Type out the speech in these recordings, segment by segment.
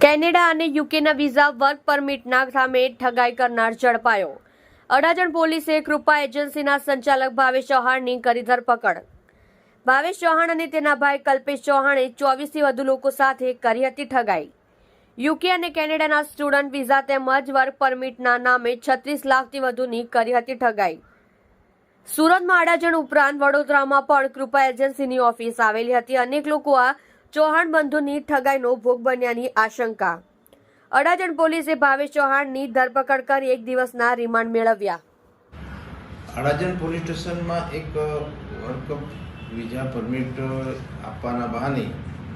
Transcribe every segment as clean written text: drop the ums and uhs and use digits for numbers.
Canada અને યુકેના visa work પરમિટના સામે ઠગાઈ કરનાર ઝડપાયો। અડાજણ પોલીસે કૃપા એજન્સીના સંચાલક ભાવેશ ચૌહાણની કરી ધરપકડ। ભાવેશ ચૌહાણ અને તેના ભાઈ કલ્પેશ ચૌહાણે 24થી વધુ લોકો સાથે કરી હતી ઠગાઈ। યુકે અને કેનેડાના સ્ટુડન્ટ વિઝા તેમજ વર્ક પરમિટના નામે 36 લાખથી વધુની કરી હતી ઠગાઈ। સુરતમાં અડાજણ ઉપરાંત વડોદરામાં પણ કૃપા એજન્સીની ઓફિસ આવેલી હતી। અનેક લોકો આ ચૌહાણ બંધુની ઠગાઈનો ભોગ બન્યાની આશંકા। અડાજણ પોલીસે ભાવેશ ચૌહાણની ધરપકડ કરી 1 દિવસના રિમાન્ડ મેળવ્યા। અડાજણ પોલીસ સ્ટેશનમાં એક વર્ક વિઝા પરમિટ આપવાના બહાને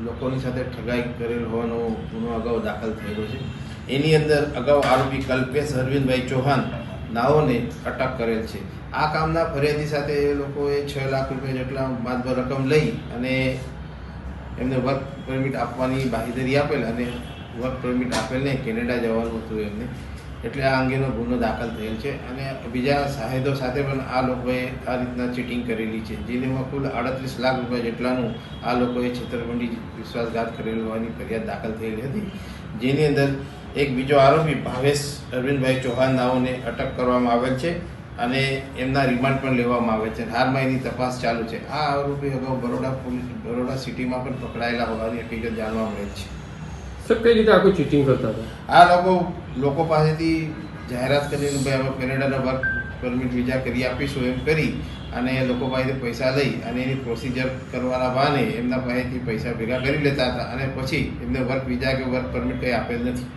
લોકોની સાથે ઠગાઈ કરેલ હોવાનો ગુનો અગાઉ દાખલ થયેલો છે। એની અંદર અગાઉ આરોપી કલ્પેશ અરવિંદભાઈ ચૌહાણ નાઓને અટક કરેલ છે। આ કામના ફરિયાદી સાથે એ લોકોએ 6 લાખ રૂપિયા જેટલા માતબર રકમ લઈ અને એમને વર્ક પરમિટ આપવાની બાંહેધરી આપેલ અને વર્ક પરમિટ આપેલને કેનેડા જવાનું હતું એમને, એટલે આ અંગેનો ગુનો દાખલ થયેલ છે। અને બીજા સાહેદો સાથે પણ આ લોકોએ આ રીતના ચીટિંગ કરેલી છે, જેમાં કુલ 38 લાખ રૂપિયા જેટલાનું આ લોકોએ છેતરપિંડી વિશ્વાસઘાત કરેલ હોવાની ફરિયાદ દાખલ થયેલી હતી, જેની અંદર એક બીજો આરોપી ભાવેશ અરવિંદભાઈ ચૌહાણ નાઓને અટક કરવામાં આવેલ છે અને એમના રિમાન્ડ પણ લેવામાં આવે છે। હાલમાં એની તપાસ ચાલુ છે। આ આરોપી અગાઉ બરોડા સિટીમાં પણ પકડાયેલા હોવાની હકીકત જાણવા મળે છે। સર, કઈ રીતે આખું ચીટિંગ કરતા હતા? આ લોકો પાસેથી જાહેરાત કરીને ભાઈ હવે કેનેડાનો વર્ક પરમિટ વિઝા કરી આપીશું એમ કરી અને લોકો પાસેથી પૈસા લઈ અને એની પ્રોસિજર કરવાના બહાને એમના પાસેથી પૈસા ભેગા કરી લેતા હતા અને પછી એમને વર્ક વિઝા કે વર્ક પરમિટ કંઈ આપેલ નથી।